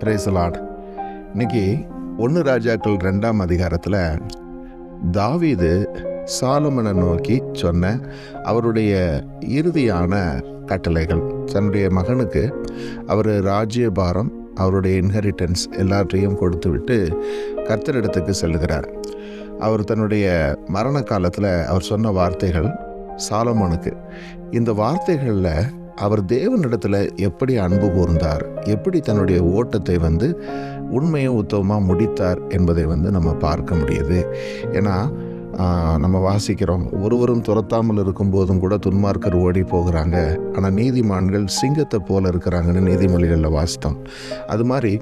Praise the Lord. இன்னைக்கு 1 ராஜாக்கள் 2ஆம் அதிகாரத்தில் தாவீது சாலமனை நோக்கி சொன்ன அவருடைய இறுதியான கட்டளைகள், தன்னுடைய மகனுக்கு அவர் ராஜ்யபாரம், அவருடைய இன்ஹெரிட்டன்ஸ் எல்லாத்தையும் கொடுத்து விட்டு கர்த்தரிடத்துக்கு செல்லுகிறார். அவர் தன்னுடைய மரண காலத்தில் அவர் சொன்ன வார்த்தைகள் சாலமோனுக்கு. இந்த வார்த்தைகளில் அவர் தேவனிடத்தில் எப்படி அன்பு கூர்ந்தார், எப்படி தன்னுடைய ஓட்டத்தை உண்மையை உத்தமமாக முடித்தார் என்பதை நம்ம பார்க்க முடியுது. ஏன்னா நம்ம வாசிக்கிறோம், ஒருவரும் துரத்தாமல் இருக்கும்போதும் கூட துன்மார்க்கர் ஓடி போகிறாங்க, ஆனால் நீதிமான்கள் சிங்கத்தை போல இருக்கிறாங்கன்னு நீதிமொழிகளில் வாசித்தோம். அது மாதிரி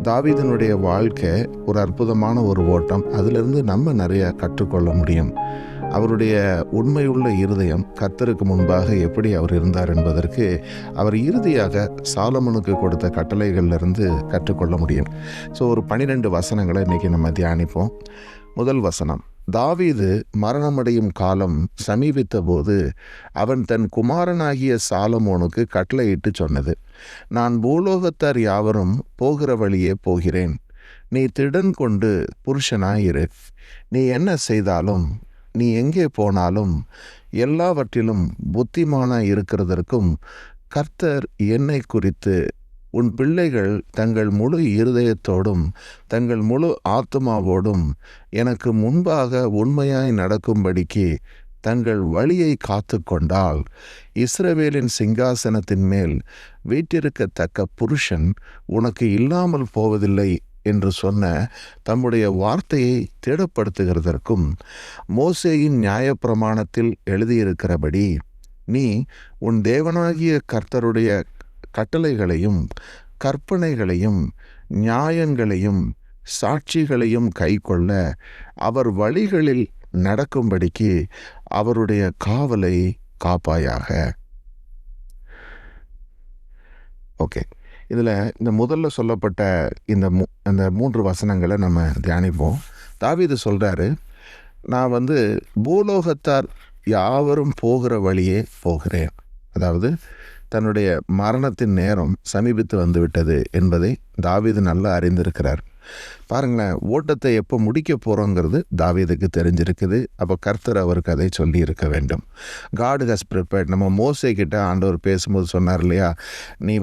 தாவீதினுடைய வாழ்க்கை ஒரு அற்புதமான ஒரு ஓட்டம். அதிலிருந்து நம்ம நிறைய கற்றுக்கொள்ள முடியும். அவருடைய உண்மையுள்ள இருதயம் கர்த்தருக்கு முன்பாக எப்படி அவர் இருந்தார் என்பதற்கு அவர் இறுதியாக சாலமோனுக்கு கொடுத்த கட்டளைகளிலிருந்து கற்றுக்கொள்ள முடியும். ஸோ ஒரு 12 வசனங்களை இன்றைக்கி நம்ம தியானிப்போம். முதல் வசனம், தாவீது மரணமடையும் காலம் சமீபித்த போது அவன் தன் குமாரனாகிய சாலமோனுக்கு கட்டளையிட்டு சொன்னது, நான் பூலோகத்தார் யாவரும் போகிற வழியே போகிறேன். நீ திடன் கொண்டு புருஷனாயிரு. நீ என்ன செய்தாலும், நீ எங்கே போனாலும், எல்லாவற்றிலும் புத்திமானாய் இருக்கிறதற்கும் கர்த்தர் என்னை குறித்து உன் பிள்ளைகள் தங்கள் முழு இருதயத்தோடும் தங்கள் முழு ஆத்துமாவோடும் எனக்கு முன்பாக உண்மையாய் நடக்கும்படிக்கு தங்கள் வழியை காத்து கொண்டால் இஸ்ரவேலின் சிங்காசனத்தின் மேல் வீற்றிருக்கத்தக்க புருஷன் உனக்கு இல்லாமல் போவதில்லை என்று சொன்ன தம்முடைய வார்த்தையை திடப்படுத்துகிறதற்கும் மோசேயின் நியாயப்பிரமாணத்தில் எழுதியிருக்கிறபடி நீ உன் தேவனாகிய கர்த்தருடைய கட்டளைகளையும் கற்பனைகளையும் நியாயங்களையும் சாட்சிகளையும் கைக்கொள்ள அவர் வழிகளில் நடக்கும்படிக்கு அவருடைய காவலை காப்பாயாக. ஓகே, இதில் இந்த முதல்ல சொல்லப்பட்ட இந்த 3 வசனங்களை நம்ம தியானிப்போம். தாவீது சொல்கிறாரு, நான் பூலோகத்தார் யாவரும் போகிற வழியே போகிறேன். அதாவது தன்னுடைய மரணத்தின் நேரம் சமீபித்து வந்துவிட்டது என்பதை தாவீது நல்லா அறிந்திருக்கிறார். பாருங்களேன், ஓட்டத்தை எப்போ முடிக்க போகிறோங்கிறது தாவீதுக்கு தெரிஞ்சிருக்குது. அப்போ கர்த்தர் அவருக்கு அதை சொல்லி இருக்க வேண்டும். God has prepared. நம்ம மோசே கிட்ட ஆண்டவர் பேசும்போது சொன்னார் இல்லையா, நீ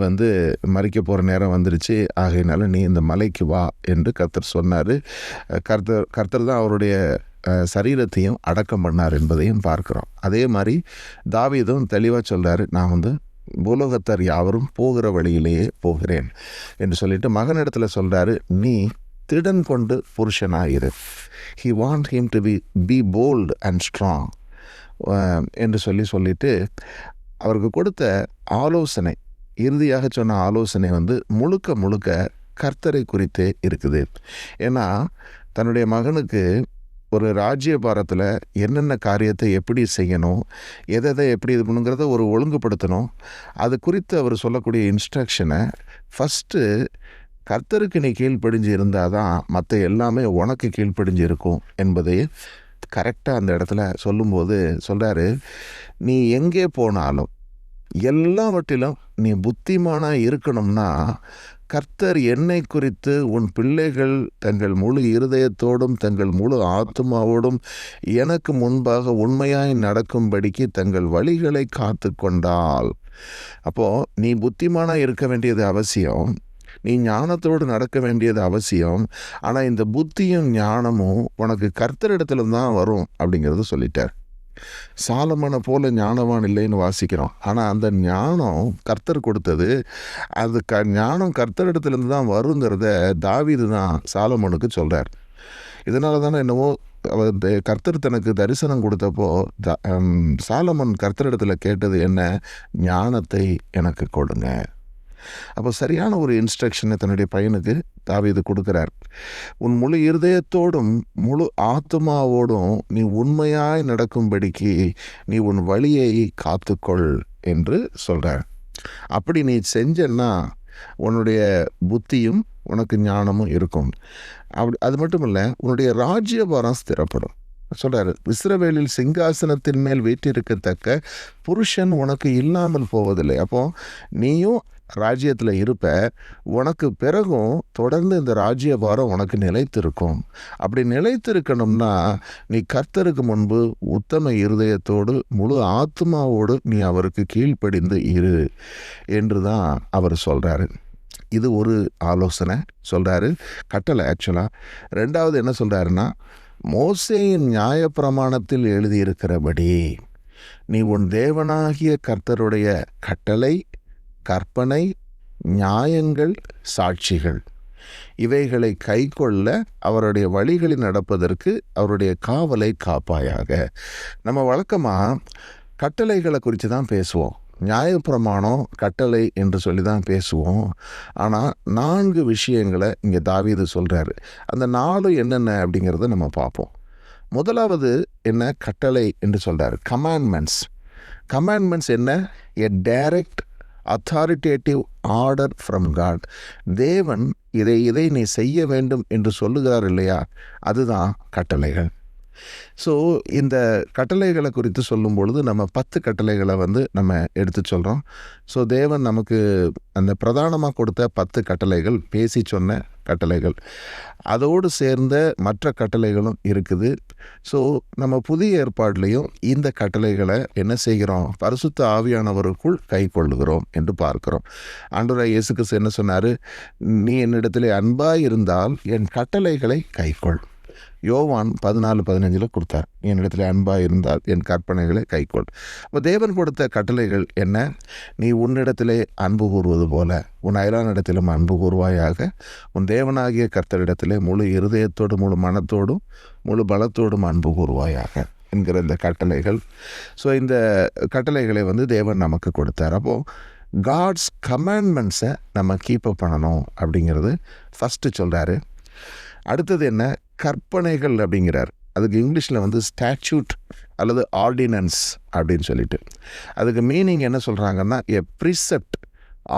மறிக்க போகிற நேரம் வந்துருச்சு, ஆகையினால நீ இந்த மலைக்கு வா என்று கர்த்தர் சொன்னார். கர்த்தர் தான் அவருடைய சரீரத்தையும் அடக்கம் பண்ணார் என்பதையும் பார்க்குறோம். அதே மாதிரி தாவீதும் தெளிவாக சொல்கிறாரு, நான் பூலோகத்தார் யாவரும் போகிற வழியிலேயே போகிறேன் என்று சொல்லிட்டு மகனிடத்தில் சொல்கிறாரு, நீ திடன் கொண்டு புருஷனாயிரு. He want him to be bold and strong என்று சொல்லிட்டு அவருக்கு கொடுத்த ஆலோசனை, இறுதியாக சொன்ன ஆலோசனை முழுக்க கர்த்தரை குறித்தே இருக்குது. ஏன்னா தன்னுடைய மகனுக்கு ஒரு ராஜ்யபாரத்தில் என்னென்ன காரியத்தை எப்படி செய்யணும், எதை எப்படி இது பண்ணுங்கிறத ஒரு ஒழுங்குபடுத்தணும். அது குறித்து அவர் சொல்லக்கூடிய இன்ஸ்ட்ரக்ஷனை ஃபஸ்ட்டு கர்த்தருக்கு நீ கீழ்ப்படிஞ்சு இருந்தால் தான் மற்ற எல்லாமே உனக்கு கீழ்ப்படிஞ்சு இருக்கும் என்பதை கரெக்டாக அந்த இடத்துல சொல்லும்போது சொல்கிறாரு, நீ எங்கே போனாலும் எல்லாவற்றிலும் நீ புத்திமானாக இருக்கணும்னா கர்த்தர் என்னை குறித்து உன் பிள்ளைகள் தங்கள் முழு இருதயத்தோடும் தங்கள் முழு ஆத்துமாவோடும் எனக்கு முன்பாக உண்மையாய் நடக்கும்படிக்கு தங்கள் வழிகளை காத்து கொண்டால். அப்போது நீ புத்திமானாக இருக்க வேண்டியது அவசியம், நீ ஞானத்தோடு நடக்க வேண்டியது அவசியம். ஆனால் இந்த புத்தியும் ஞானமும் உனக்கு கர்த்தரிடத்துல தான் வரும் அப்படிங்கிறது சொல்லிட்டார். சாலமனை போல ஞானவான் இல்லைன்னு வாசிக்கிறோம், ஆனால் அந்த ஞானம் கர்த்தர் கொடுத்தது. அது ஞானம் கர்த்தரிடத்துலேருந்து தான் வருங்கிறத தாவீது தான் சாலமோனுக்கு சொல்கிறார். இதனால தானே என்னவோ கர்த்தர் தனக்கு தரிசனம் கொடுத்தப்போ சாலமன் கர்த்தரிடத்தில் கேட்டது என்ன, ஞானத்தை எனக்கு கொடுங்க. அப்போ சரியான ஒரு இன்ஸ்ட்ரக்ஷனை தன்னுடைய பையனுக்கு தாவீது கொடுக்குறார். உன் முழு இருதயத்தோடும் முழு ஆத்துமாவோடும் நீ உண்மையாய் நடக்கும்படிக்கு நீ உன் வழியை காத்துக்கொள் என்று சொல்கிறார். அப்படி நீ செஞ்சன்னா உன்னுடைய புத்தியும் உனக்கு ஞானமும் இருக்கும். அது மட்டும் இல்லை, உன்னுடைய ராஜ்யபாரம் ஸ்திரப்படும். சொல்கிறாரு, இஸ்ரவேலில் சிங்காசனத்தின் மேல் வீற்றிருக்கத்தக்க புருஷன் உனக்கு இல்லாமல் போவதில்லை. அப்போ நீயும் ராஜ்யத்தில் இருப்ப, உனக்கு பிறகும் தொடர்ந்து இந்த ராஜ்ய பாரம் உனக்கு நிலைத்திருக்கும். அப்படி நிலைத்திருக்கணும்னா நீ கர்த்தருக்கு முன்பு உத்தம இருதயத்தோடு முழு ஆத்மாவோடு நீ அவருக்கு கீழ்ப்படிந்து இரு என்று தான் அவர் சொல்கிறாரு. இது ஒரு ஆலோசனை சொல்கிறாரு, கட்டளை ஆக்சுவலாக. ரெண்டாவது என்ன சொல்கிறாருன்னா, மோசேயின் நியாயப்பிரமாணத்தில் எழுதியிருக்கிறபடி நீ உன் தேவனாகிய கர்த்தருடைய கட்டளை, கற்பனை, நியாயங்கள், சாட்சிகள் இவைகளை கைக்கொள்ள அவருடைய வழிகளில் நடப்பதற்கு அவருடைய காவலை காப்பாயாக. நம்ம வழக்கமாக கட்டளைகளை குறித்து தான் பேசுவோம், நியாயப்பிரமாணம் கட்டளை என்று சொல்லி தான் பேசுவோம். ஆனால் 4 விஷயங்களை இங்கே தாவீது சொல்கிறாரு. அந்த 4 என்னென்ன அப்படிங்கிறத நம்ம பார்ப்போம். முதலாவது என்ன கட்டளை என்று சொல்கிறார், கமாண்ட்மெண்ட்ஸ். கமாண்ட்மெண்ட்ஸ் என்ன? A direct authoritative order from God. தேவன் இதை நீ செய்ய வேண்டும் என்று சொல்லுகிறார் இல்லையா, அதுதான் கட்டளைகள். ஸோ இந்த கட்டளைகளை குறித்து சொல்லும் பொழுது நம்ம 10 கட்டளைகளை நம்ம எடுத்து சொல்கிறோம். ஸோ தேவன் நமக்கு அந்த பிரதானமாக கொடுத்த 10 கட்டளைகள், பேசி சொன்ன கட்டளைகள், அதோடு சேர்ந்த மற்ற கட்டளைகளும் இருக்குது. ஸோ நம்ம புதிய ஏற்பாட்டிலையும் இந்த கட்டளைகளை என்ன செய்கிறோம், பரிசுத்த ஆவியானவருக்குள் கை கொள்ளுகிறோம் என்று பார்க்கிறோம். ஆண்டவராகிய இயேசு கிறிஸ்து என்ன சொன்னார், நீ என்னிடத்திலே அன்பாய் இருந்தால் என் கட்டளைகளை கைக்கொள். யோவான் 14:15 கொடுத்தார், என்னிடத்தில் அன்பாக இருந்தால் என் கற்பனைகளை கைக்கொள். அப்போ தேவன் கொடுத்த கட்டளைகள் என்ன? நீ உன்னிடத்திலே அன்பு கூறுவது போல உன் அயலானிடத்திலும் அன்பு கூறுவாயாக. உன் தேவனாகிய கர்த்தரிடத்திலே முழு இருதயத்தோடு, முழு மனத்தோடும், முழு பலத்தோடும் அன்பு கூறுவாயாக என்கிற இந்த கட்டளைகள். ஸோ இந்த கட்டளைகளை தேவன் நமக்கு கொடுத்தார். அப்போது காட்ஸ் கமாண்ட்மெண்ட்ஸை நம்ம கீப்பப் பண்ணணும் அப்படிங்கிறது ஃபஸ்ட்டு சொல்கிறாரு. அடுத்தது என்ன? கற்பனைகள் அப்படிங்கிறார். அதுக்கு இங்கிலீஷில் ஸ்டாச்சூட் அல்லது ஆர்டினன்ஸ் அப்படின்னு சொல்லிட்டு, அதுக்கு மீனிங் என்ன சொல்கிறாங்கன்னா, a precept,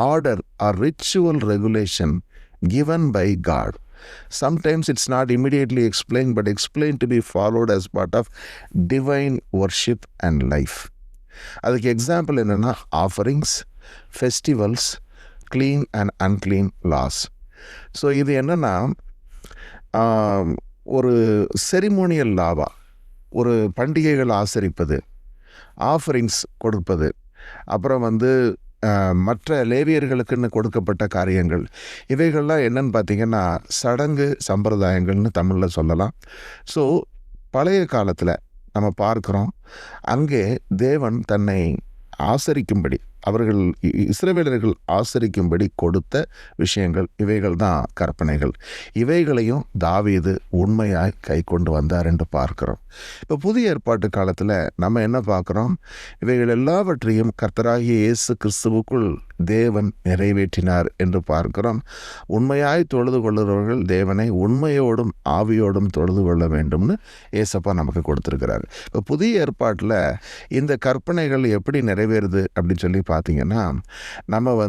order or ritual regulation given by God. Sometimes it's not immediately explained, but explained to be followed as part of divine worship and life. அதுக்கு எக்ஸாம்பிள் என்னென்னா, offerings, festivals, clean and unclean laws. So இது என்னென்னா, ஒரு ceremonial lava, ஒரு பண்டிகைகள் ஆசரிப்பது, offerings கொடுப்பது, அப்புறம் மற்ற லேவியர்களுக்குன்னு கொடுக்கப்பட்ட காரியங்கள், இவைகள்லாம் என்னன்னு பார்த்திங்கன்னா சடங்கு சம்பிரதாயங்கள்னு தமிழில் சொல்லலாம். ஸோ பழைய காலத்தில் நம்ம பார்க்குறோம், அங்கே தேவன் தன்னை ஆசரிக்கும்படி, அவர்கள் இஸ்ரவேலர்கள் ஆசரிக்கும்படி கொடுத்த விஷயங்கள், இவைகள் தான் கற்பனைகள். இவைகளையும் தாவீது உண்மையாய் கை கொண்டு வந்தார் என்று பார்க்கிறோம். இப்போ புதிய ஏற்பாட்டு காலத்தில் நம்ம என்ன பார்க்குறோம், இவைகள் எல்லாவற்றையும் கர்த்தராகிய இயேசு கிறிஸ்துவுக்குள் தேவன் நிறைவேற்றினார் என்று பார்க்கிறோம். உண்மையாய் தொழுது கொள்ளுறவர்கள் தேவனை உண்மையோடும் ஆவியோடும் தொழுது கொள்ள வேண்டும்னு ஏசப்பா நமக்கு கொடுத்துருக்கிறார். இப்போ புதிய ஏற்பாட்டில் இந்த கற்பனைகள் எப்படி நிறைவேறுது அப்படின்னு சொல்லி பார்த்தீங்கன்னா, நம்ம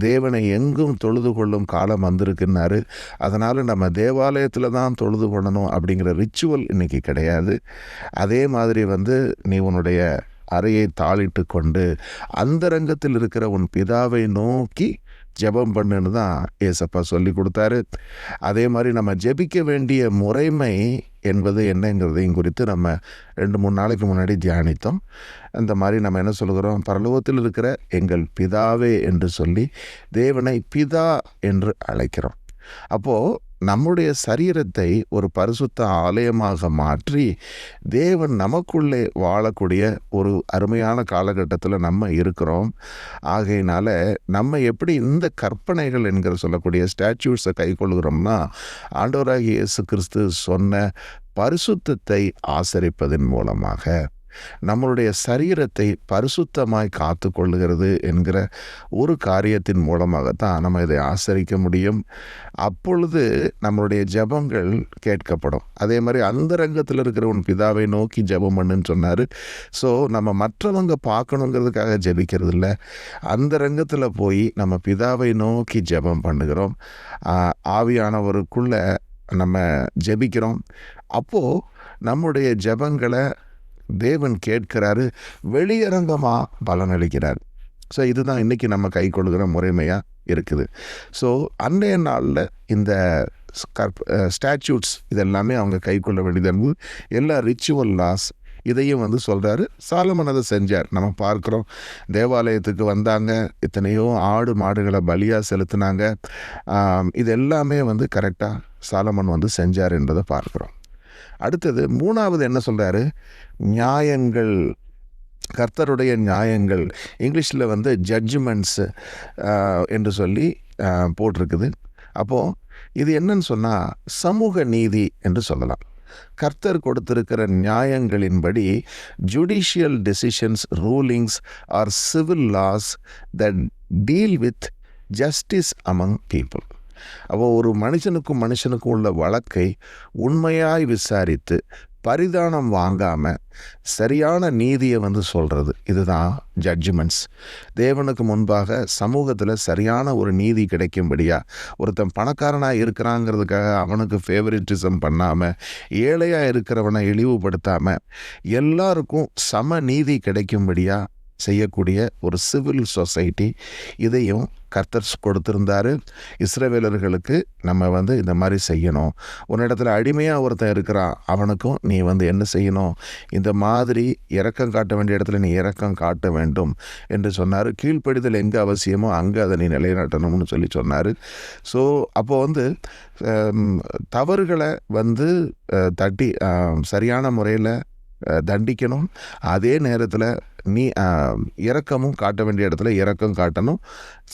தேவனை எங்கும் தொழுது கொள்ளும் காலம் வந்திருக்குன்னாரு. அதனால் நம்ம தேவாலயத்தில் தான் தொழுது கொள்ளணும் அப்படிங்கிற ரிச்சுவல் இன்றைக்கி கிடையாது. அதே மாதிரி நீ உன்னுடைய அறையை தாளிட்டு கொண்டு அந்தரங்கத்தில் இருக்கிற உன் பிதாவை நோக்கி ஜெபம் பண்ணுன்னு தான் ஏசப்பா சொல்லி கொடுத்தாரு. அதே மாதிரி நம்ம ஜெபிக்க வேண்டிய முறைமை என்பது என்னங்கிறதையும் குறித்து நம்ம 2-3 நாளைக்கு முன்னாடி தியானித்தோம். அந்த மாதிரி நம்ம என்ன சொல்கிறோம், பரலோகத்தில் இருக்கிற எங்கள் பிதாவே என்று சொல்லி தேவனை பிதா என்று அழைக்கிறோம். அப்போது நம்முடைய சரீரத்தை ஒரு பரிசுத்த ஆலயமாக மாற்றி தேவன் நமக்குள்ளே வாழக்கூடிய ஒரு அருமையான காலகட்டத்தில் நம்ம இருக்கிறோம். ஆகையினால நம்ம எப்படி இந்த கற்பனைகள் என்கிற சொல்லக்கூடிய ஸ்டாச்சூஸை கை கொள்கிறோம்னா, ஆண்டவராகிய இயேசு கிறிஸ்து சொன்ன பரிசுத்தத்தை ஆசரிப்பதன் மூலமாக நம்மளுடைய சரீரத்தை பரிசுத்தமாய் காத்து கொள்ளுகிறது என்கிற ஒரு காரியத்தின் மூலமாகத்தான் நம்ம இதை ஆசரிக்க முடியும். அப்பொழுது நம்மளுடைய ஜெபங்கள் கேட்கப்படும். அதே மாதிரி அந்தரங்கத்தில் இருக்கிற உன் பிதாவை நோக்கி ஜெபம் பண்ணுன்னு சொன்னார். ஸோ நம்ம மற்றவங்க பார்க்கணுங்கிறதுக்காக ஜெபிக்கிறது இல்லை, அந்தரங்கத்தில் போய் நம்ம பிதாவை நோக்கி ஜெபம் பண்ணுகிறோம். ஆவியானவருக்குள்ள நம்ம ஜெபிக்கிறோம். அப்போது நம்முடைய ஜெபங்களை தேவன் கேட்கிறாரு, வெளியரங்கமாக பலனளிக்கிறார். ஸோ இதுதான் இன்றைக்கி நம்ம கை கொள்கிற முறைமையாக இருக்குது. ஸோ அன்றைய நாளில் இந்த ஸ்டாச்சூட்ஸ் இதெல்லாமே அவங்க கை கொள்ள வேண்டியது, எல்லா ரிச்சுவல் லாஸ் இதையும் வந்து சொல்கிறாரு. சாலமன் அதை செஞ்சார். நம்ம பார்க்குறோம், தேவாலயத்துக்கு வந்தாங்க, எத்தனையோ ஆடு மாடுகளை பலியாக செலுத்தினாங்க. இது எல்லாமே வந்து கரெக்டாக சாலமன் வந்து செஞ்சார் என்பதை பார்க்குறோம். அடுத்தது 3வது என்ன சொல்கிறாரு? நியாயங்கள், கர்த்தருடைய நியாயங்கள். இங்கிலீஷில் வந்து ஜட்ஜ்மெண்ட்ஸு என்று சொல்லி போட்டிருக்குது. அப்போது இது என்னன்னு சொன்னால் சமூக நீதி என்று சொல்லலாம். கர்த்தர் கொடுத்திருக்கிற நியாயங்களின்படி judicial decisions, rulings or civil laws that deal with justice among people. அப்போது ஒரு மனுஷனுக்கும் உள்ள வழக்கை உண்மையாய் விசாரித்து பரிதானம் வாங்காமல் சரியான நீதியை வந்து சொல்கிறது, இதுதான் ஜட்ஜ்மெண்ட்ஸ். தேவனுக்கு முன்பாக சமூகத்தில் சரியான ஒரு நீதி கிடைக்கும்படியா, ஒருத்தன் பணக்காரனாக இருக்கிறாங்கிறதுக்காக அவனுக்கு ஃபேவரிட்டிசம் பண்ணாமல், ஏழையாக இருக்கிறவனை இழிவுபடுத்தாமல், எல்லாருக்கும் சம நீதி கிடைக்கும்படியா செய்யக்கூடிய ஒரு சிவில் சொசைட்டி, இதையும் கர்த்தர் கொடுத்திருந்தாரு இஸ்ரவேலர்களுக்கு. நம்ம வந்து இந்த மாதிரி செய்யணும். உன்னிடத்துல அடிமையாக ஒருத்தன் இருக்கிறான், அவனுக்கும் நீ வந்து என்ன செய்யணும், இந்த மாதிரி இரக்கம் காட்ட வேண்டிய இடத்துல நீ இரக்கம் காட்ட வேண்டும் என்று சொன்னார். கீழ்ப்படிதல் எங்கே அவசியமோ அங்கே அதை நீ நிலைநாட்டணும்னு சொல்லி சொன்னார். ஸோ அப்போது வந்து தவறுகளை வந்து தட்டி சரியான முறையில் தண்டிக்கணும். அதே நேரத்தில் நீ இரக்கமும் காட்ட வேண்டிய இடத்துல இரக்கம் காட்டணும்.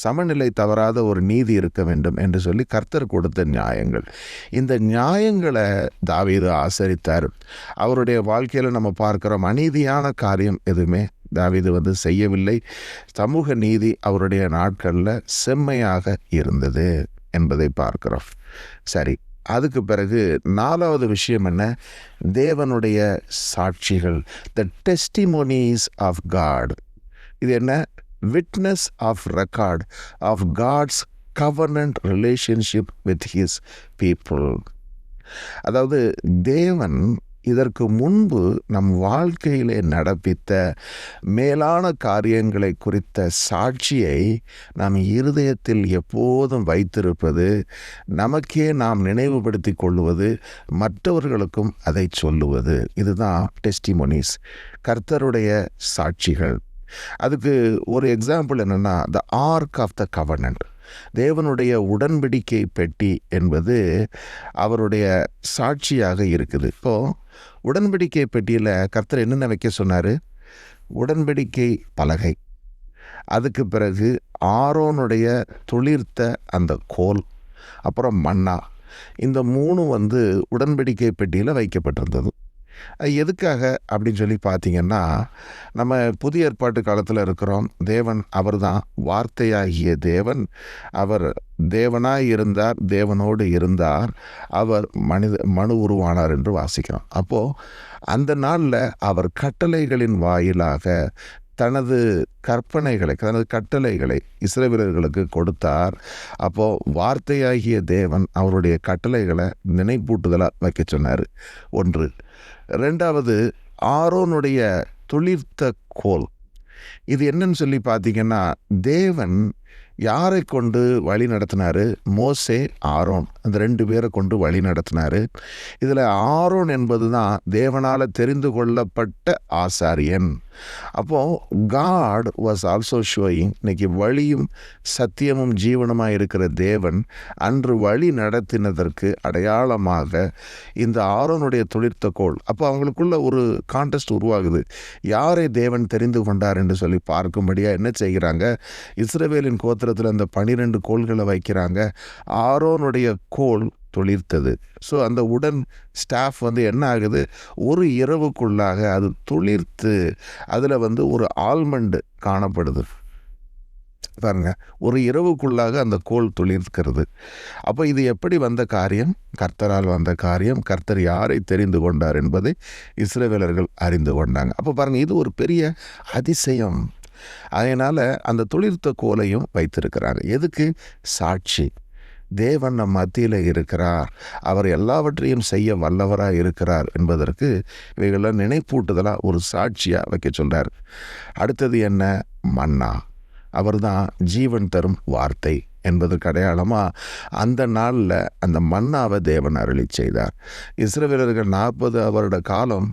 சமநிலை தவறாத ஒரு நீதி இருக்க வேண்டும் என்று சொல்லி கர்த்தர் கொடுத்த நியாயங்கள். இந்த நியாயங்களை தாவீது ஆசரித்தார். அவருடைய வாழ்க்கையில் நம்ம பார்க்குறோம், அநீதியான காரியம் எதுவுமே தாவீது வந்து செய்யவில்லை. சமூக நீதி அவருடைய நாட்களில் செம்மையாக இருந்தது என்பதை பார்க்கிறோம். சரி, அதுக்கு பிறகு 4வது விஷயம் என்ன? தேவனுடைய சாட்சிகள், த டெஸ்டிமோனிஸ் ஆஃப் காட். இது என்ன? Witness of record of God's covenant relationship with his people. அதாவது தேவன் இதற்கு முன்பு நம் வாழ்க்கையிலே நடப்பித்த மேலான காரியங்களை குறித்த சாட்சியை நாம் இருதயத்தில் எப்போதும் வைத்திருப்பது, நமக்கே நாம் நினைவுபடுத்தி கொள்வது, மற்றவர்களுக்கும் அதை சொல்லுவது, இதுதான் டெஸ்டிமோனிஸ், கர்த்தருடைய சாட்சிகள். அதுக்கு ஒரு எக்ஸாம்பிள் என்னென்னா, த ஆர்க் ஆஃப் த கவர்னன்ட். தேவனுடைய உடன்படிக்கை பெட்டி என்பது அவருடைய சாட்சியாக இருக்குது. இப்போது உடன்படிக்கை பெட்டியில் கர்த்தர் என்னென்ன வைக்க சொன்னார்? உடன்படிக்கை பலகை, அதுக்கு பிறகு ஆரோனுடைய துளிர்த்த அந்த கோல், அப்புறம் மன்னா, இந்த 3 வந்து உடன்படிக்கை பெட்டியில் வைக்கப்பட்டிருந்தது. எதுக்காக அப்படின்னு சொல்லி பார்த்தீங்கன்னா, நம்ம புதிய ஏற்பாட்டு காலத்தில் இருக்கிறோம். தேவன் அவர் தான் வார்த்தையாகிய தேவன். அவர் தேவனாய் இருந்தார், தேவனோடு இருந்தார், அவர் மனு உருவானார் என்று வாசிக்கிறோம். அப்போது அந்த நாளில் அவர் கட்டளைகளின் வாயிலாக தனது கட்டளைகளை இஸ்ரவேலர்களுக்கு கொடுத்தார். அப்போது வார்த்தையாகிய தேவன் அவருடைய கட்டளைகளை நினைப்பூட்டுதலாக வைக்க சொன்னார். 1. 2வது ஆரோனுடைய துளிர்த்த கோல். இது என்னன்னு சொல்லி பார்த்தீங்கன்னா, தேவன் யாரை கொண்டு வழி நடத்தினார்? மோசே, ஆரோன், அந்த 2 பேரை கொண்டு வழி நடத்தினார். இதில் ஆரோன் என்பது தான் தேவனால் தெரிந்து கொள்ளப்பட்ட ஆசாரியன். அப்போது காட் வாஸ் ஆல்சோ ஷோயிங், இன்னைக்கு வழியும் சத்தியமும் ஜீவனமாக இருக்கிற தேவன் அன்று வழி நடத்தினதற்கு அடையாளமாக இந்த ஆரோனுடைய துளிர்த்த கோல். அப்போ அவங்களுக்குள்ள ஒரு கான்டெஸ்ட் உருவாகுது. யாரை தேவன் தெரிந்து கொண்டார் என்று சொல்லி பார்க்கும்படியாக என்ன செய்கிறாங்க? இஸ்ரவேலின் கோத்திரத்தில் அந்த 12 கோல்களை வைக்கிறாங்க. ஆரோனுடைய கோல் துளிர்த்தது. ஸோ அந்த உடன் ஸ்டாஃப் வந்து என்ன ஆகுது? ஒரு இரவுக்குள்ளாக அது துளிர்த்து அதில் வந்து ஒரு ஆல்மண்டு காணப்படுது. பாருங்க, ஒரு இரவுக்குள்ளாக அந்த கோல் துளிர்க்கிறது. அப்போ இது எப்படி வந்த காரியம்? கர்த்தரால் வந்த காரியம். கர்த்தர் யாரை தெரிந்து கொண்டார் என்பதை இஸ்ரவேலர்கள் அறிந்து கொண்டாங்க. அப்போ பாருங்கள், இது ஒரு பெரிய அதிசயம். அதனால் அந்த துளிர்த்த கோலையும் வைத்திருக்கிறாங்க. எதுக்கு? சாட்சி. தேவன் நம் மத்தியில் இருக்கிறார், அவர் எல்லாவற்றையும் செய்ய வல்லவராக இருக்கிறார் என்பதற்கு இவைகளெல்லாம் நினைப்பூட்டுதலாக ஒரு சாட்சியாக வைக்க சொல்கிறார். அடுத்தது என்ன? மன்னா. அவர்தான் ஜீவன் தரும் வார்த்தை என்பதற்கு அடையாளமாக அந்த நாளில் அந்த மன்னாவை தேவன் அருளி செய்தார். இஸ்ரவேலர்கள் 40 வருட காலம்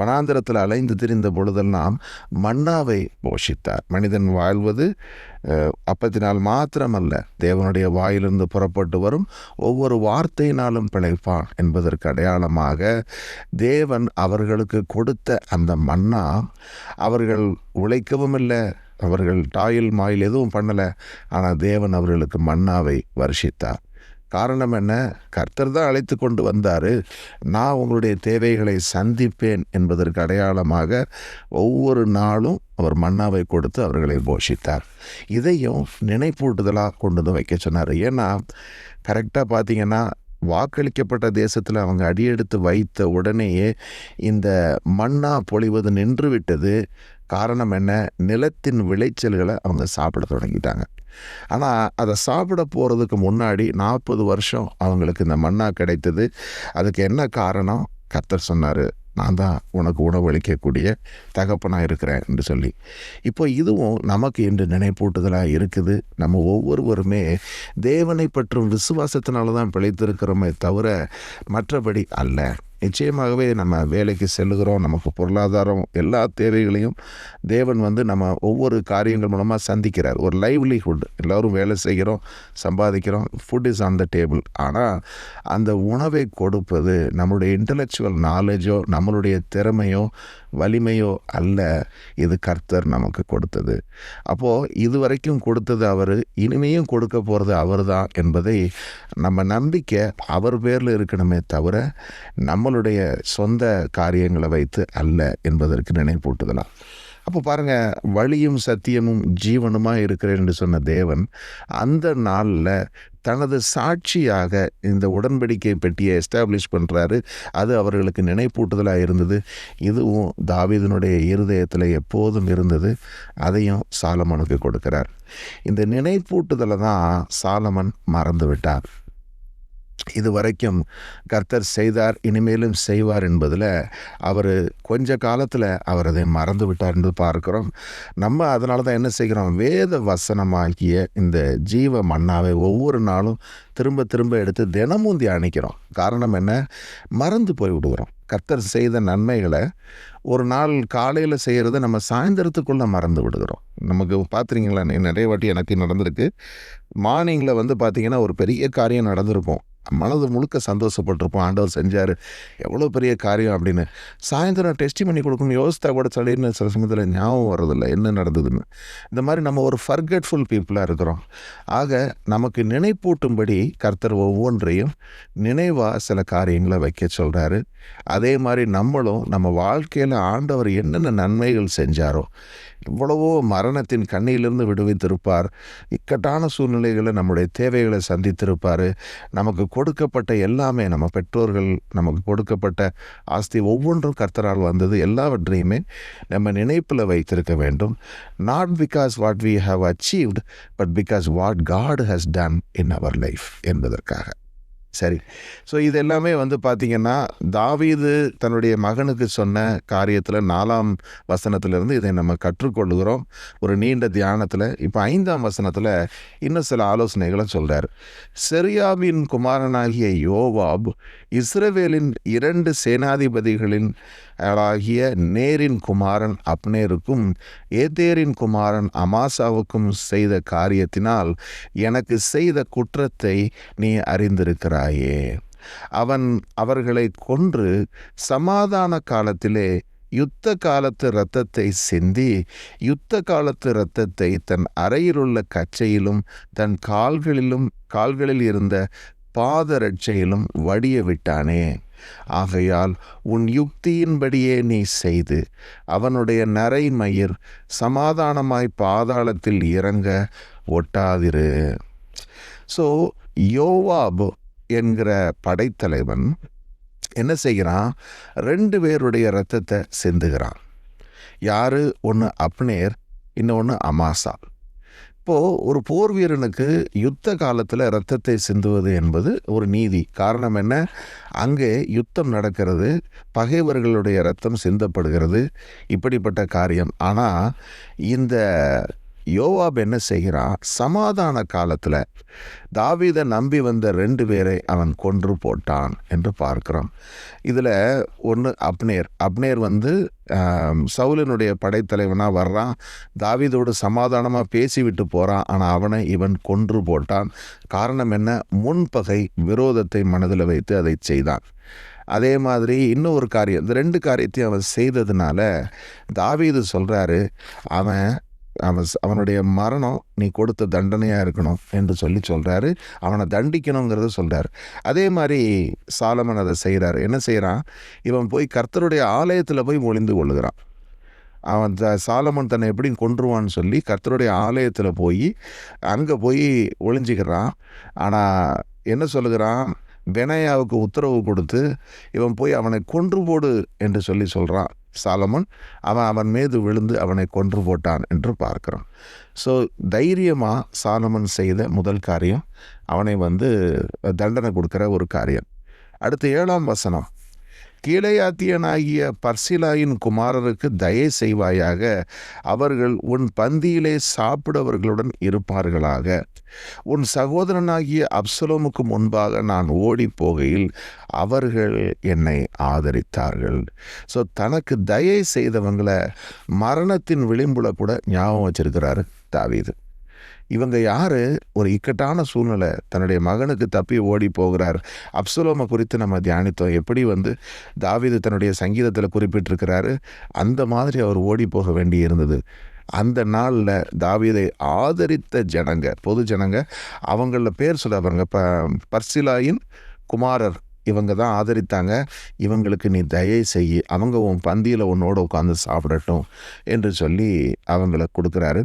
வனாந்திரத்தில் அலைந்து திரிந்த பொழுதெல்லாம் மன்னாவை போஷித்தார். மனிதன் வாழ்வது அப்பத்தினால் மாத்திரமல்ல, தேவனுடைய வாயிலிருந்து புறப்பட்டு வரும் ஒவ்வொரு வார்த்தையினாலும் பிழைப்பான் என்பதற்கு அடையாளமாக தேவன் அவர்களுக்கு கொடுத்த அந்த மன்னா, அவர்கள் உழைக்கவும் இல்லை, அவர்கள் டாயில் மாயில் எதுவும் பண்ணலை, ஆனால் தேவன் அவர்களுக்கு மன்னாவை வருஷித்தார். காரணம் என்ன? கர்த்தர் தான் அழைத்து கொண்டு வந்தார், நான் உங்களுடைய தேவைகளை சந்திப்பேன் என்பதற்கு அடையாளமாக ஒவ்வொரு நாளும் அவர் மன்னாவை கொடுத்து அவர்களை போஷித்தார். இதையும் நினைப்பூட்டுதலாக கொண்டு வந்து வைக்க சொன்னார். ஏன்னா கரெக்டாக பார்த்தீங்கன்னா வாக்களிக்கப்பட்ட தேசத்தில் அவங்க அடியெடுத்து வைத்த உடனேயே இந்த மன்னா பொழிவது நின்று விட்டது. காரணம் என்ன? நிலத்தின் விளைச்சல்களை அவங்க சாப்பிட தொடங்கிட்டாங்க. ஆனால் அதை சாப்பிட போகிறதுக்கு முன்னாடி 40 வருஷம் அவங்களுக்கு இந்த மன்னா கிடைத்தது. அதுக்கு என்ன காரணம்? கர்த்தர் சொன்னார், நான் தான் உனக்கு உணவளிக்கக்கூடிய தகப்பனாக இருக்கிறேன் என்று சொல்லி. இப்போ இதுவும் நமக்கு இன்று நினைப்பூட்டுதலாக இருக்குது. நம்ம ஒவ்வொருவருமே தேவனை பற்றும் விசுவாசத்தினால தான் பிழைத்திருக்கிறோமே தவிர மற்றபடி அல்ல. நிச்சயமாகவே நம்ம வேலைக்கு செல்லுகிறோம், நமக்கு பொருளாதாரம் எல்லா தேவைகளையும் தேவன் நம்ம ஒவ்வொரு காரியங்கள் மூலமாக சந்திக்கிறார். ஒரு லைவ்லிஹுட், எல்லோரும் வேலை செய்கிறோம், சம்பாதிக்கிறோம், food is on the table. ஆனால் அந்த உணவை கொடுப்பது நம்மளுடைய இன்டலெக்சுவல் நாலேஜோ நம்மளுடைய திறமையோ வலிமையோ அல்ல, இது கர்த்தர் நமக்கு கொடுத்தது. அப்போது இதுவரைக்கும் கொடுத்தது அவர், இனிமையும் கொடுக்க போகிறது அவர் தான் என்பதை நம்ம நம்பிக்கை அவர் பேரில் இருக்கணுமே தவிர நம்மளுடைய சொந்த காரியங்களை வைத்து அல்ல என்பதற்கு நினைப்பூட்டுதலாம். அப்போ பாருங்கள், வழியும் சத்தியமும் ஜீவனுமாக இருக்கிறேன் என்று சொன்ன தேவன் அந்த நாளில் தனது சாட்சியாக இந்த உடன்படிக்கை பெட்டியை எஸ்டாப்ளிஷ் பண்ணுறாரு. அது அவர்களுக்கு நினைப்பூட்டுதலாக இருந்தது. இதுவும் தாவீதினுடைய இருதயத்தில் எப்போதும் இருந்தது. அதையும் சாலமனுக்கு கொடுக்கிறார். இந்த நினைப்பூட்டுதலை தான் சாலமன் மறந்து விட்டார். இது வரைக்கும் கர்த்தர் செய்தார், இனிமேலும் செய்வார் என்பதில் அவர் கொஞ்ச காலத்தில் அவர் அதை மறந்து விட்டார் என்று பார்க்கிறோம். நம்ம அதனால தான் என்ன செய்கிறோம்? வேத வசனமாகிய இந்த ஜீவ மன்னாவை ஒவ்வொரு நாளும் திரும்ப திரும்ப எடுத்து தினமும் தியானிக்கிறோம். காரணம் என்ன? மறந்து போய் விடுகிறோம். கர்த்தர் செய்த நன்மைகளை ஒரு நாள் காலையில் செய்கிறத நம்ம சாயந்தரத்துக்குள்ளே மறந்து விடுகிறோம். நமக்கு பார்த்துறீங்களா, நிறைய வாட்டி எனக்கு நடந்திருக்கு. மார்னிங்கில் பார்த்திங்கன்னா ஒரு பெரிய காரியம் நடந்திருக்கும், மனது முழுக்க சந்தோஷப்பட்டிருப்போம், ஆண்டவர் செஞ்சார், எவ்வளோ பெரிய காரியம் அப்படின்னு. சாயந்தரம் டெஸ்டிமனி கொடுக்கணும்னு யோசித்தா கூட சொல்லின்னு சில சமயத்தில் ஞாபகம் வர்றதில்லை என்ன நடந்ததுன்னு. இந்த மாதிரி நம்ம ஒரு ஃபர்கெட்ஃபுல் பீப்புளாக இருக்கிறோம். ஆக நமக்கு நினைப்பூட்டும்படி கர்த்தர் ஒவ்வொன்றையும் நினைவாக சில காரியங்களை வைக்க சொல்கிறாரு. அதே மாதிரி நம்மளும் நம்ம வாழ்க்கையில் ஆண்டவர் என்னென்ன நன்மைகள் செஞ்சாரோ, இவ்வளவோ மரணத்தின் கண்ணியிலிருந்து விடுவித்திருப்பார், இக்கட்டான சூழ்நிலைகளை நம்முடைய தேவைகளை சந்தித்திருப்பார், நமக்கு கொடுக்கப்பட்ட எல்லாமே, நம்ம பெற்றோர்கள் நமக்கு கொடுக்கப்பட்ட ஆஸ்தி ஒவ்வொன்றும் கர்த்தரால் வந்தது, எல்லாவற்றையுமே நம்ம நினைப்பில் வைத்திருக்க வேண்டும். Not because what we have achieved, but because what God has done in our life என்பதற்காக. சரி, ஸோ இது எல்லாமே பார்த்திங்கன்னா தாவீது தன்னுடைய மகனுக்கு சொன்ன காரியத்தில் 4ஆம் வசனத்திலிருந்து இதை நம்ம கற்றுக்கொள்கிறோம் ஒரு நீண்ட தியானத்தில். இப்போ 5ஆம் வசனத்தில் இன்னும் சில ஆலோசனைகளை சொல்கிறார். செரியாவின் குமாரனாகிய யோவாப் இஸ்ரவேலின் 2 சேனாதிபதிகளின் ஆகிய நேரின் குமாரன் அப்னேருக்கும் ஏதேரின் குமாரன் அமாசாவுக்கும் செய்த காரியத்தினால் எனக்கு செய்த குற்றத்தை நீ அறிந்திருக்கிறாயே. அவன் அவர்களை கொன்று சமாதான காலத்திலே யுத்த காலத்து இரத்தத்தை சிந்தி, யுத்த காலத்து இரத்தத்தை தன் அறையிலுள்ள கச்சையிலும் தன் கால்களில் இருந்த பாதரட்சையிலும் வடிய விட்டானே. ஆகையால் உன் யுக்தியின்படியே நீ செய்து அவனுடைய நரைமயிர் சமாதானமாய் பாதாளத்தில் இறங்க ஒட்டாதிரு. ஸோ யோவாப் என்கிற படைத்தலைவன் என்ன செய்கிறான்? 2 பேருடைய இரத்தத்தை சிந்துகிறான். யாரு? ஒன்று அப்னேர், இன்னொன்று அமாசா. இப்போது ஒரு போர் வீரனுக்கு யுத்த காலத்தில் இரத்தத்தை சிந்துவது என்பது ஒரு நீதி. காரணம் என்ன? அங்கே யுத்தம் நடக்கிறது, பகைவர்களுடைய இரத்தம் சிந்தப்படுகிறது, இப்படிப்பட்ட காரியம். ஆனால் இந்த யோவாப் என்ன செய்கிறான், சமாதான காலத்தில் தாவீதை நம்பி வந்த 2 பேரை அவன் கொன்று போட்டான் என்று பார்க்கிறோம். இதில் ஒன்று அப்னேர் வந்து சவுலினுடைய படைத்தலைவனாக வர்றான், தாவீதோடு சமாதானமாக பேசிவிட்டு போகிறான். ஆனால் அவனை இவன் கொன்று போட்டான். காரணம் என்ன? முன்பகை, விரோதத்தை மனதில் வைத்து அதை செய்தான். அதே மாதிரி இன்னொரு காரியம், இந்த 2 காரியத்தையும் அவன் செய்ததுனால தாவீது சொல்கிறாரு, அவனுடைய மரணம் நீ கொடுத்த தண்டனையாக இருக்கணும் என்று சொல்கிறாரு. அவனை தண்டிக்கணுங்கிறத சொல்கிறார். அதே மாதிரி சாலமன் அதை செய்கிறாரு. என்ன செய்கிறான்? இவன் போய் கர்த்தருடைய ஆலயத்தில் போய் ஒளிந்து கொள்ளுகிறான். அவன் சாலமன் தன்னை எப்படி கொன்றுவான்னு சொல்லி கர்த்தருடைய ஆலயத்தில் போய் அங்கே போய் ஒளிஞ்சிக்கிறான். ஆனால் என்ன சொல்லுகிறான்? பெனாயாவுக்கு உத்தரவு கொடுத்து இவன் போய் அவனை கொன்று போடு என்று சொல்கிறான் சாலமன். அவன் மீது விழுந்து அவனை கொன்று போட்டான் என்று பார்க்கிறோம். ஸோ தைரியமாக சாலமன் செய்த முதல் காரியம் அவனை தண்டனை கொடுக்குற ஒரு காரியம். அடுத்து 7ஆம் வசனம், கீலேயாத்தியனாகிய பர்சிலாயின் குமாரருக்கு தயை செய்வாயாக, அவர்கள் உன் பந்தியிலே சாப்பிடவர்களுடன் இருப்பார்களாக. உன் சகோதரனாகிய அப்சலோமுக்கு முன்பாக நான் ஓடி போகையில் அவர்கள் என்னை ஆதரித்தார்கள். ஸோ தனக்கு தயை செய்தவங்களை மரணத்தின் விளிம்புல கூட ஞாபகம் வச்சிருக்கிறாரு தாவீது. இவங்க யார்? ஒரு இக்கட்டான சூழ்நிலை, தன்னுடைய மகனுக்கு தப்பி ஓடி போகிறார். அப்சலோமை குறித்து நம்ம தியானித்தோம். எப்படி தாவீது தன்னுடைய சங்கீதத்தில் குறிப்பிட்டிருக்கிறாரு, அந்த மாதிரி அவர் ஓடி போக வேண்டி இருந்தது. அந்த நாளில் தாவீதை ஆதரித்த ஜனங்க, பொது ஜனங்க, அவங்களில் பேர் சொல்ல பாருங்க, பர்சிலாயின் குமாரர், இவங்க தான் ஆதரித்தாங்க. இவங்களுக்கு நீ தயை செய்ய, அவங்க உன் பந்தியில் உன்னோட உட்காந்து சாப்பிடட்டும் என்று சொல்லி அவங்களை கொடுக்குறாரு.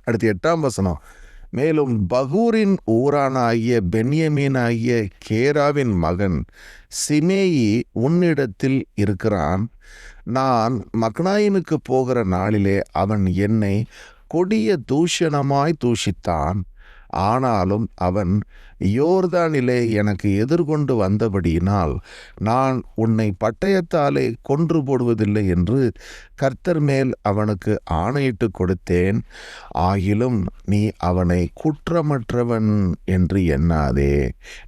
அடுத்து 8ஆம் வசனம், மேலும் பகூரின் ஊரானாகிய பென்யமீனாகிய கேராவின் மகன் சிமேயி உன்னிடத்தில் இருக்கிறான். நான் மக்னாயினுக்கு போகிற நாளிலே அவன் என்னை கொடிய தூஷணமாய் தூஷித்தான். ஆனாலும் அவன் யோர்தானிலே எனக்கு எதிர்கொண்டு வந்தபடியினால் நான் உன்னை பட்டயத்தாலே கொன்று போடுவதில்லை என்று கர்த்தர் மேல் அவனுக்கு ஆணையிட்டு கொடுத்தேன். ஆகிலும் நீ அவனை குற்றமற்றவன் என்று எண்ணாதே.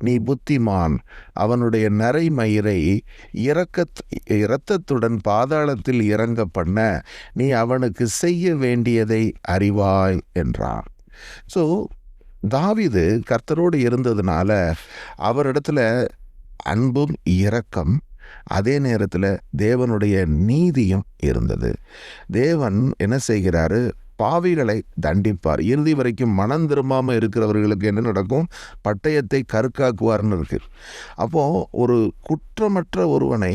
நீ புத்திமான். அவனுடைய நரைமயிரை இரத்தத்துடன் பாதாளத்தில் இறங்க பண்ண நீ அவனுக்கு செய்ய வேண்டியதை அறிவாய் என்றான். ஸோ தாவீது கர்த்தரோடு இருந்ததுனால அவரிடத்துல அன்பும் இரக்கம், அதே நேரத்தில் தேவனுடைய நீதியும் இருந்தது. தேவன் என்ன செய்கிறாரு? பாவிகளை தண்டிப்பார். இறுதி வரைக்கும் மனம் திரும்பாமல் இருக்கிறவர்களுக்கு என்ன நடக்கும்? பட்டயத்தை கருக்காக்குவார்னு இருக்கு. அப்போது ஒரு குற்றமற்ற ஒருவனை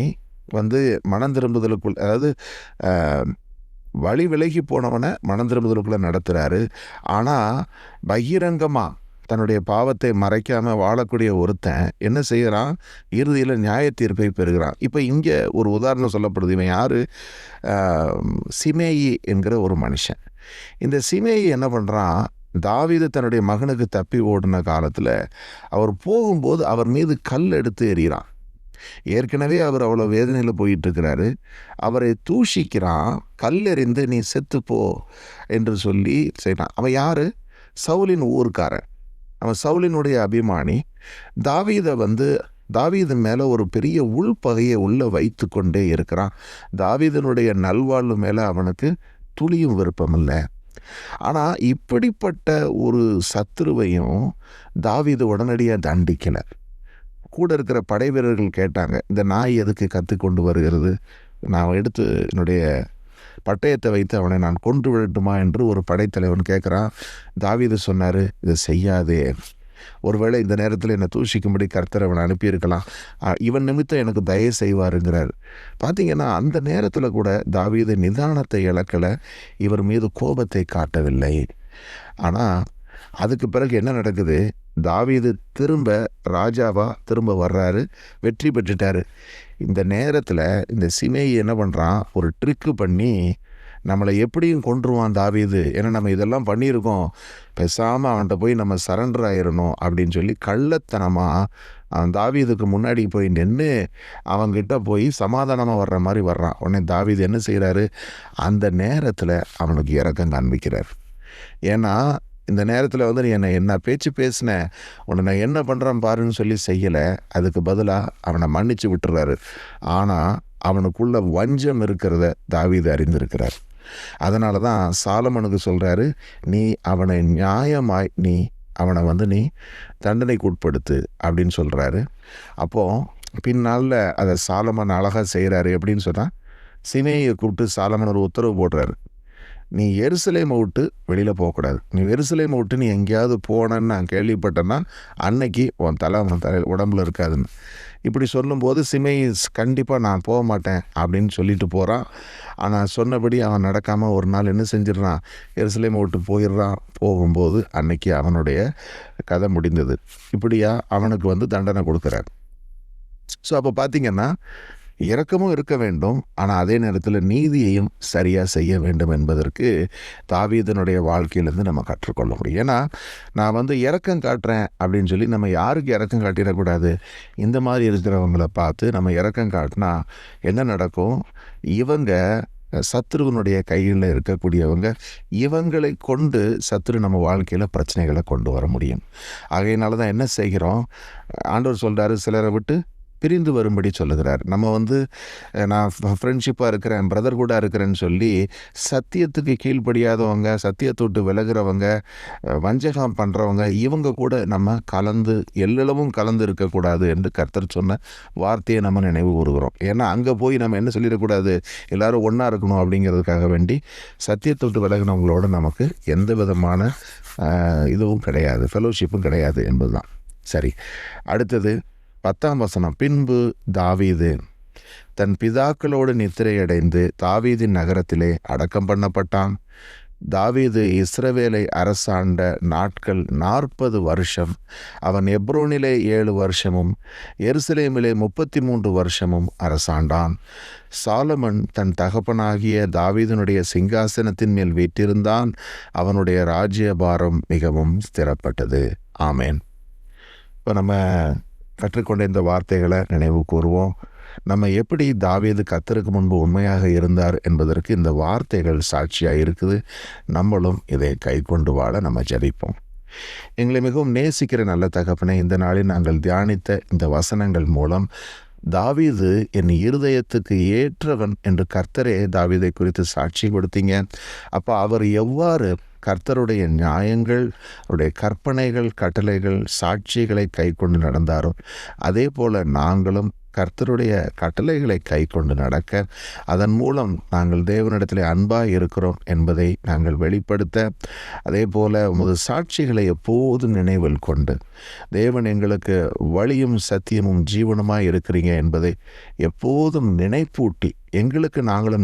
மனம் திரும்புதலுக்குள், அதாவது வழி விலகி போனவனை மனம் திரும்புதலுக்குள்ளே நடத்துகிறாரு. ஆனால் பகிரங்கமாக தன்னுடைய பாவத்தை மறைக்காமல் வாழக்கூடிய ஒருத்தன் என்ன செய்கிறான்? இறுதியில் நியாய தீர்ப்பை பெறுகிறான். இப்போ இங்கே ஒரு உதாரணம் சொல்லப்படுது. இவன் யார்? சிமேயி என்கிற ஒரு மனுஷன். இந்த சிமேயி என்ன பண்ணுறான்? தாவீது தன்னுடைய மகனுக்கு தப்பி ஓடின காலத்தில் அவர் போகும்போது அவர் மீது கல் எடுத்து எறிகிறான். ஏற்கனவே அவர் அவ்வளோ வேதனையில் போயிட்டுருக்கிறாரு. அவரை தூஷிக்கிறான். கல்லெறிந்து நீ செத்துப்போ என்று சொல்லி செய்கிறான். அவன் யார்? சவுலின் ஊர்க்காரன். அவன் சவுலினுடைய அபிமானி. தாவீது மேலே ஒரு பெரிய உள்பகையை உள்ளே வைத்து கொண்டே இருக்கிறான். தாவீதனுடைய நல்வாழ்வு மேலே அவனுக்கு துளியும் விருப்பம் இல்லை. ஆனால் இப்படிப்பட்ட ஒரு சத்துருவையும் தாவீது உடனடியாக தண்டிக்கலை. கூட இருக்கிற படை வீரர்கள் கேட்டாங்க, இந்த நாய் எதுக்கு கற்று கொண்டு வருகிறது? நான் எடுத்து என்னுடைய பட்டயத்தை வைத்து அவனை நான் கொன்று விடட்டுமா என்று ஒரு படைத்தலைவன் கேட்குறான். தாவீது சொன்னார், இதை செய்யாதே. ஒருவேளை இந்த நேரத்தில் என்னை தூஷிக்கும்படி கர்த்தர் அவனை அனுப்பியிருக்கலாம். இவன் நிமித்தம் எனக்கு தயை செய்வாருங்கிறார். பார்த்திங்கன்னா அந்த நேரத்தில் கூட தாவீது நிதானத்தை இழக்கலை, இவர் மீது கோபத்தை காட்டவில்லை. ஆனால் அதுக்கு பிறகு என்ன நடக்குது? தாவீது திரும்ப வர்றாரு, வெற்றி பெற்றுட்டாரு. இந்த நேரத்தில் இந்த சிமேயி என்ன பண்ணுறான்? ஒரு ட்ரிக்கு பண்ணி நம்மளை எப்படியும் கொன்றுவான் தாவீது, ஏன்னா நம்ம இதெல்லாம் பண்ணியிருக்கோம், பேசாமல் அவன்கிட்ட போய் நம்ம சரண்டர் ஆயிடணும் அப்படின்னு சொல்லி கள்ளத்தனமாக அவன் தாவீதுக்கு முன்னாடி போய் நின்று அவன்கிட்ட போய் சமாதானமாக வர்ற மாதிரி வர்றான். உடனே தாவீது என்ன செய்கிறாரு? அந்த நேரத்தில் அவனுக்கு இரக்கம் காண்பிக்கிறார். ஏன்னா இந்த நேரத்தில் வந்து நீ என்ன பேச்சு பேசின, உன்னை நான் என்ன பண்ணுறேன் பாருன்னு சொல்லி செய்யலை. அதுக்கு பதிலாக அவனை மன்னிச்சு விட்டுறாரு. ஆனால் அவனுக்குள்ள வஞ்சம் இருக்கிறத தாவீது அறிந்திருக்கிறார். அதனால தான் சாலமோனுக்கு சொல்கிறாரு, நீ அவனை நியாயமாய் அவனை வந்து நீ தண்டனைக்கு உட்படுத்து அப்படின்னு சொல்கிறாரு. அப்போது பின்னால் அதை சாலமன் அழகாக செய்கிறாரு. எப்படின்னு சொன்னால், சிமேயை கூப்பிட்டு சாலமன் ஒரு உத்தரவு போடுறாரு. நீ எருசலேமை விட்டு வெளியில் போகக்கூடாது. நீ எருசலேமை விட்டு நீ எங்கேயாவது போனேன்னு நான் கேள்விப்பட்டேன்னா அன்னைக்கு உன் உடம்புல இருக்காதுன்னு. இப்படி சொல்லும்போது சிமேயி கண்டிப்பாக நான் போக மாட்டேன் அப்படின்னு சொல்லிட்டு போகிறான். ஆனால் சொன்னபடி அவன் நடக்காமல் ஒரு நாள் என்ன செஞ்சிடறான், எருசலேமை விட்டு போயிடுறான். போகும்போது அன்னைக்கு அவனுடைய கதை முடிந்தது. இப்படியா அவனுக்கு வந்து தண்டனை கொடுக்குறார். ஸோ அப்போ பார்த்திங்கன்னா, இரக்கமும் இருக்க வேண்டும், ஆனால் அதே நேரத்தில் நீதியையும் சரியாக செய்ய வேண்டும் என்பதற்கு தாவீதனுடைய வாழ்க்கையிலேருந்து நம்ம கற்றுக்கொள்ள முடியும். ஏன்னா நான் வந்து இரக்கம் காட்டுறேன் அப்படின்னு சொல்லி நம்ம யாருக்கு இரக்கம் காட்டிடக்கூடாது. இந்த மாதிரி இருக்கிறவங்களை பார்த்து நம்ம இரக்கம் காட்டினா என்ன நடக்கும், இவங்க சத்ருவனுடைய கையில் இருக்கக்கூடியவங்க, இவங்களை கொண்டு சத்ரு நம்ம வாழ்க்கையில் பிரச்சனைகளை கொண்டு வர முடியும். ஆகையினால தான் என்ன செய்கிறோம், ஆண்டவர் சொல்கிறாரு, சிலரை விட்டு பிரிந்து வரும்படி சொல்லுகிறார். நம்ம வந்து நான் ஃப்ரெண்ட்ஷிப்பாக இருக்கிறேன், பிரதர் கூட இருக்கிறேன்னு சொல்லி சத்தியத்துக்கு கீழ்ப்படியாதவங்க, சத்தியத்தை விட்டு விலகிறவங்க, வஞ்சகம் பண்ணுறவங்க, இவங்க கூட நம்ம கலந்து எல்லளவும் கலந்து இருக்கக்கூடாது என்று கர்த்தர் சொன்ன வார்த்தையை நம்ம நினைவு கூறுகிறோம். ஏன்னா அங்கே போய் நம்ம என்ன சொல்லிடக்கூடாது, எல்லோரும் ஒன்றா இருக்கணும் அப்படிங்கிறதுக்காக வேண்டி சத்தியத்தை விட்டு விலகினவங்களோட நமக்கு எந்த விதமான இதுவும் கிடையாது, ஃபெலோஷிப்பும் கிடையாது என்பது தான். சரி, அடுத்தது 10ஆம் வசனம். பின்பு தாவீது தன் பிதாக்களோடு நித்திரையடைந்து தாவீதின் நகரத்திலே அடக்கம் பண்ணப்பட்டான். தாவீது இஸ்ரவேலை அரசாண்ட நாட்கள் 40 வருஷம். அவன் எப்ரோனிலே 7 வருஷமும் எருசலேமிலே 33 வருஷமும் அரசாண்டான். சாலமன் தன் தகப்பனாகிய தாவீதனுடைய சிங்காசனத்தின் மேல் வீற்றிருந்தான். அவனுடைய ராஜ்யபாரம் மிகவும் ஸ்திரப்பட்டது. ஆமேன். இப்போ நம்ம கற்றுக்கொண்ட இந்த வார்த்தைகளை நினைவு கூறுவோம். நம்ம எப்படி தாவீது கர்த்தருக்கு முன்பு உண்மையாக இருந்தார் என்பதற்கு இந்த வார்த்தைகள் சாட்சியாக இருக்குது. நம்மளும் இதை கை கொண்டு வாழ நம்ம ஜெபிப்போம். எங்களை மிகவும் நேசிக்கிற நல்ல தகப்பனே, இந்த நாளில் நாங்கள் தியானித்த இந்த வசனங்கள் மூலம் தாவீது என் இருதயத்துக்கு ஏற்றவன் என்று கர்த்தரே தாவீதை குறித்து சாட்சி கொடுத்தீங்க. அப்போ அவர் எவ்வாறு கர்த்தருடைய நியாயங்கள், அவருடைய கற்பனைகள், கட்டளைகள், சாட்சிகளை கை கொண்டு நடந்தாரோ அதே போல் நாங்களும் கர்த்தருடைய கட்டளைகளை கை கொண்டு நடக்க, அதன் மூலம் நாங்கள் தேவனிடத்தில் அன்பாக இருக்கிறோம் என்பதை நாங்கள் வெளிப்படுத்த, அதே போல் உமது சாட்சிகளை எப்போதும் நினைவில் கொண்டு தேவன் எங்களுக்கு வழியும் சத்தியமும் ஜீவனுமாய் இருக்கிறீங்க என்பதை எப்போதும் நினைப்பூட்டி எங்களுக்கு நாங்களும்